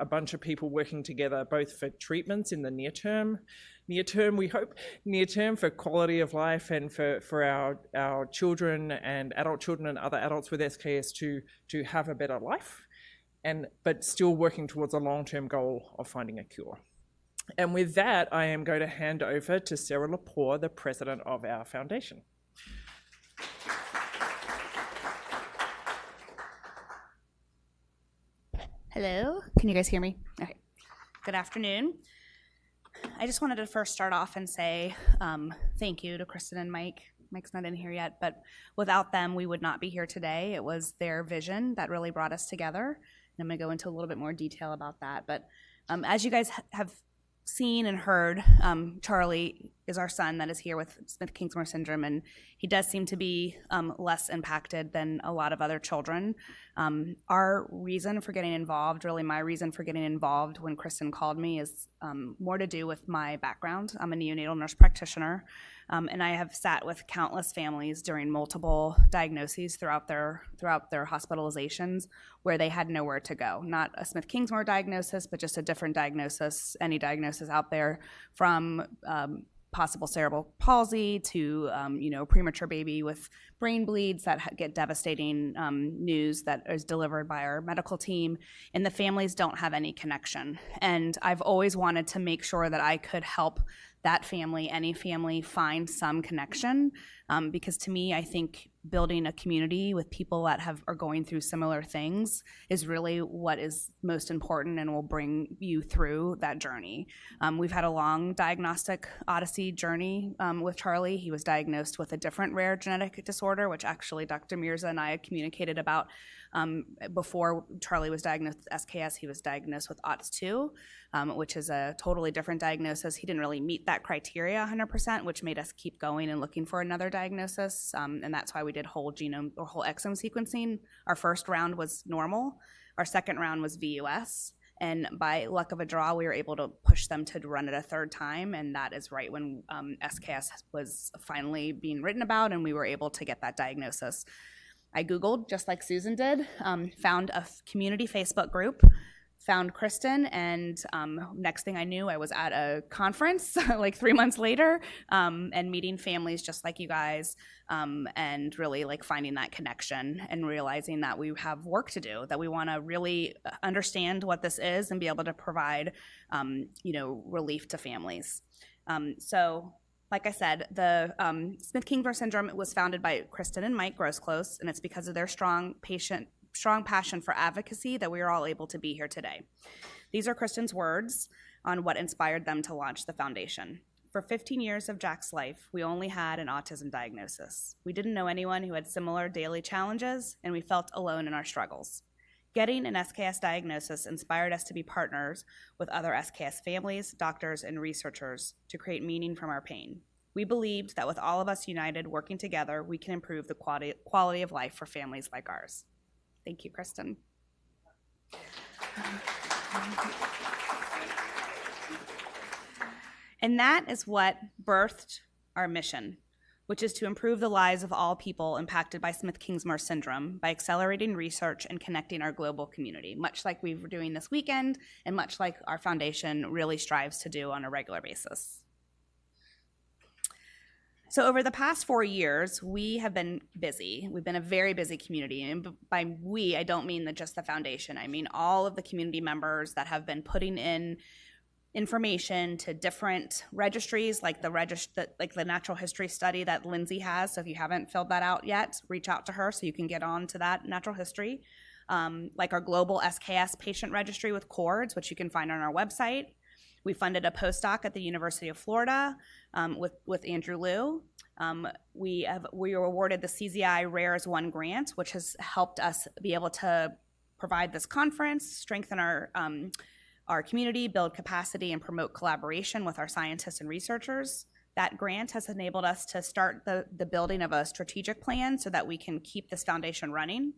a bunch of people working together, both for treatments in the near term, we hope, near term for quality of life and for our children and adult children and other adults with SKS to have a better life, but still working towards a long-term goal of finding a cure. And with that, I am going to hand over to Sarah Lepore, the president of our foundation. Hello, can you guys hear me? Okay, good afternoon. I just wanted to first start off and say thank you to Kristen and Mike. Mike's not in here yet, but without them, we would not be here today. It was their vision that really brought us together. And I'm gonna go into a little bit more detail about that. But as you guys have seen and heard, Charlie is our son that is here with Smith-Kingsmore syndrome, and he does seem to be less impacted than a lot of other children. Our reason for getting involved, really my reason for getting involved when Kristen called me, is more to do with my background. I'm a neonatal nurse practitioner, and I have sat with countless families during multiple diagnoses throughout their hospitalizations where they had nowhere to go. Not a Smith-Kingsmore diagnosis, but just a different diagnosis, any diagnosis out there, from possible cerebral palsy to premature baby with brain bleeds that get devastating news that is delivered by our medical team, and the families don't have any connection. And I've always wanted to make sure that I could help that family, any family, find some connection, because to me, I think building a community with people that are going through similar things is really what is most important and will bring you through that journey. We've had a long diagnostic odyssey journey with Charlie. He was diagnosed with a different rare genetic disorder, which actually Dr. Mirza and I had communicated about. Before Charlie was diagnosed with SKS, he was diagnosed with OTS2, which is a totally different diagnosis. He didn't really meet that criteria 100%, which made us keep going and looking for another diagnosis, and that's why we did whole genome or whole exome sequencing. Our first round was normal. Our second round was VUS. And by luck of a draw, we were able to push them to run it a third time, and that is right when SKS was finally being written about, and we were able to get that diagnosis. I Googled, just like Susan did, found a community Facebook group, found Kristen, and next thing I knew, I was at a conference like 3 months later, and meeting families just like you guys, and really like finding that connection and realizing that we have work to do, that we want to really understand what this is and be able to provide relief to families. So like I said, the Smith-Kingsmore syndrome was founded by Kristen and Mike Grosclose, and it's because of their strong passion for advocacy that we are all able to be here today. These are Kristen's words on what inspired them to launch the foundation. For 15 years of Jack's life, we only had an autism diagnosis. We didn't know anyone who had similar daily challenges, and we felt alone in our struggles. Getting an SKS diagnosis inspired us to be partners with other SKS families, doctors, and researchers to create meaning from our pain. We believed that with all of us united, working together, we can improve the quality of life for families like ours. Thank you, Kristen. And that is what birthed our mission, which is to improve the lives of all people impacted by Smith-Kingsmore syndrome by accelerating research and connecting our global community, much like we were doing this weekend and much like our foundation really strives to do on a regular basis. So over the past 4 years, we have been busy. We've been a very busy community. And by we, I don't mean just the foundation. I mean all of the community members that have been putting in information to different registries, like the natural history study that Lindsay has. So if you haven't filled that out yet, reach out to her so you can get on to that natural history. Like our global SKS patient registry with CORDS, which you can find on our website. We funded a postdoc at the University of Florida with Andrew Liu. We were awarded the CZI Rares 1 grant, which has helped us be able to provide this conference, strengthen our community, build capacity, and promote collaboration with our scientists and researchers. That grant has enabled us to start the building of a strategic plan so that we can keep this foundation running.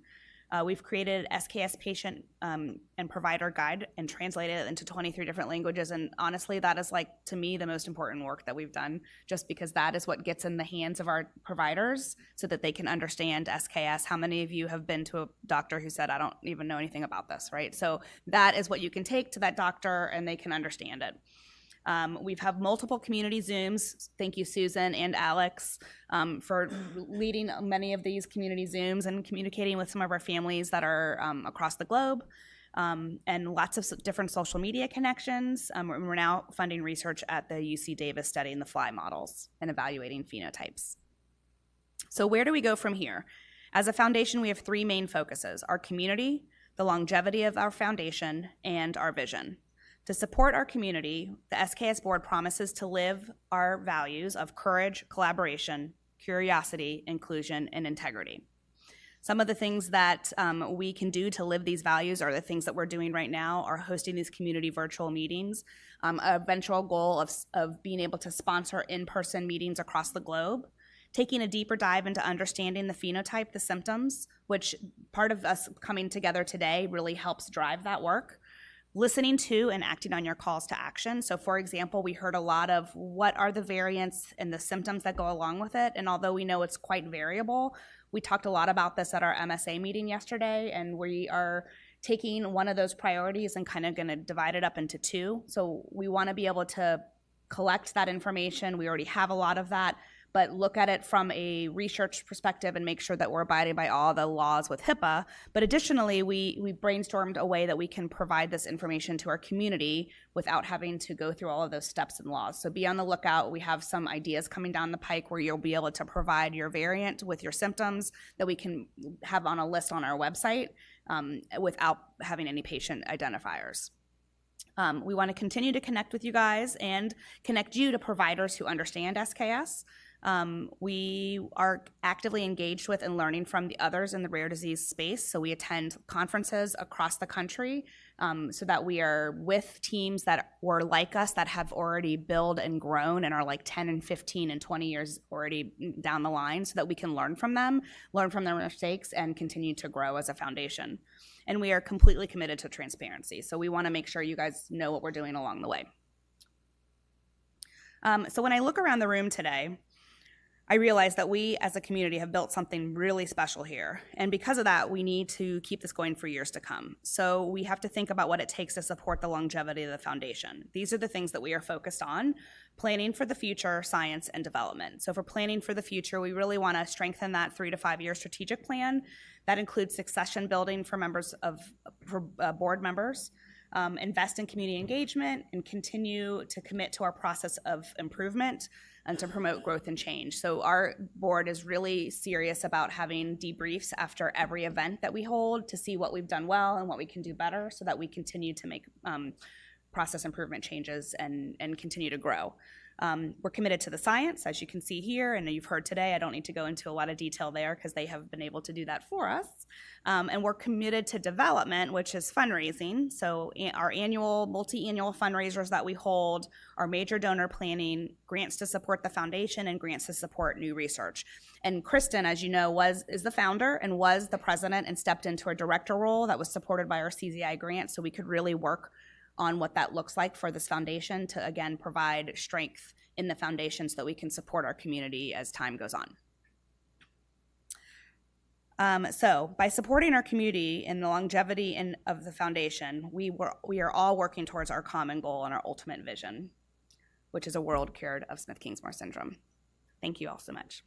We've created SKS patient and provider guide and translated it into 23 different languages. And honestly, that is, like, to me, the most important work that we've done, just because that is what gets in the hands of our providers so that they can understand SKS. How many of you have been to a doctor who said, I don't even know anything about this, right? So that is what you can take to that doctor and they can understand it. We've had multiple community Zooms. Thank you, Susan and Alex, for leading many of these community Zooms and communicating with some of our families that are across the globe, and lots of different social media connections. We're now funding research at the UC Davis studying the fly models and evaluating phenotypes. So where do we go from here? As a foundation, we have three main focuses: our community, the longevity of our foundation, and our vision. To support our community, the SKS board promises to live our values of courage, collaboration, curiosity, inclusion, and integrity. Some of the things that we can do to live these values are the things that we're doing right now, are hosting these community virtual meetings, a eventual goal of being able to sponsor in-person meetings across the globe, taking a deeper dive into understanding the phenotype, the symptoms, which part of us coming together today really helps drive that work. Listening to and acting on your calls to action. So for example, we heard a lot of what are the variants and the symptoms that go along with it. And although we know it's quite variable, we talked a lot about this at our MSA meeting yesterday, and we are taking one of those priorities and kind of going to divide it up into two. So we want to be able to collect that information. We already have a lot of that, but look at it from a research perspective and make sure that we're abiding by all the laws with HIPAA. But additionally, we brainstormed a way that we can provide this information to our community without having to go through all of those steps and laws. So be on the lookout. We have some ideas coming down the pike where you'll be able to provide your variant with your symptoms that we can have on a list on our website without having any patient identifiers. We want to continue to connect with you guys and connect you to providers who understand SKS. We are actively engaged with and learning from the others in the rare disease space. So we attend conferences across the country so that we are with teams that were like us, that have already built and grown and are like 10 and 15 and 20 years already down the line, so that we can learn from them, learn from their mistakes, and continue to grow as a foundation. And we are completely committed to transparency. So we want to make sure you guys know what we're doing along the way. So when I look around the room today, I realize that we as a community have built something really special here. And because of that, we need to keep this going for years to come. So we have to think about what it takes to support the longevity of the foundation. These are the things that we are focused on: planning for the future, science, and development. So for planning for the future, we really want to strengthen that 3 to 5 year strategic plan. That includes succession building for board members, invest in community engagement, and continue to commit to our process of improvement and to promote growth and change. So our board is really serious about having debriefs after every event that we hold to see what we've done well and what we can do better, so that we continue to make process improvement changes and continue to grow. We're committed to the science, as you can see here, and you've heard today. I don't need to go into a lot of detail there because they have been able to do that for us. And we're committed to development, which is fundraising. So our annual, multi-annual fundraisers that we hold, our major donor planning, grants to support the foundation, and grants to support new research. And Kristen, as you know, is the founder and was the president and stepped into a director role that was supported by our CZI grant, so we could really work on what that looks like for this foundation to, again, provide strength in the foundation so that we can support our community as time goes on. So by supporting our community and the longevity of the foundation, we are all working towards our common goal and our ultimate vision, which is a world cured of Smith-Kingsmore syndrome. Thank you all so much.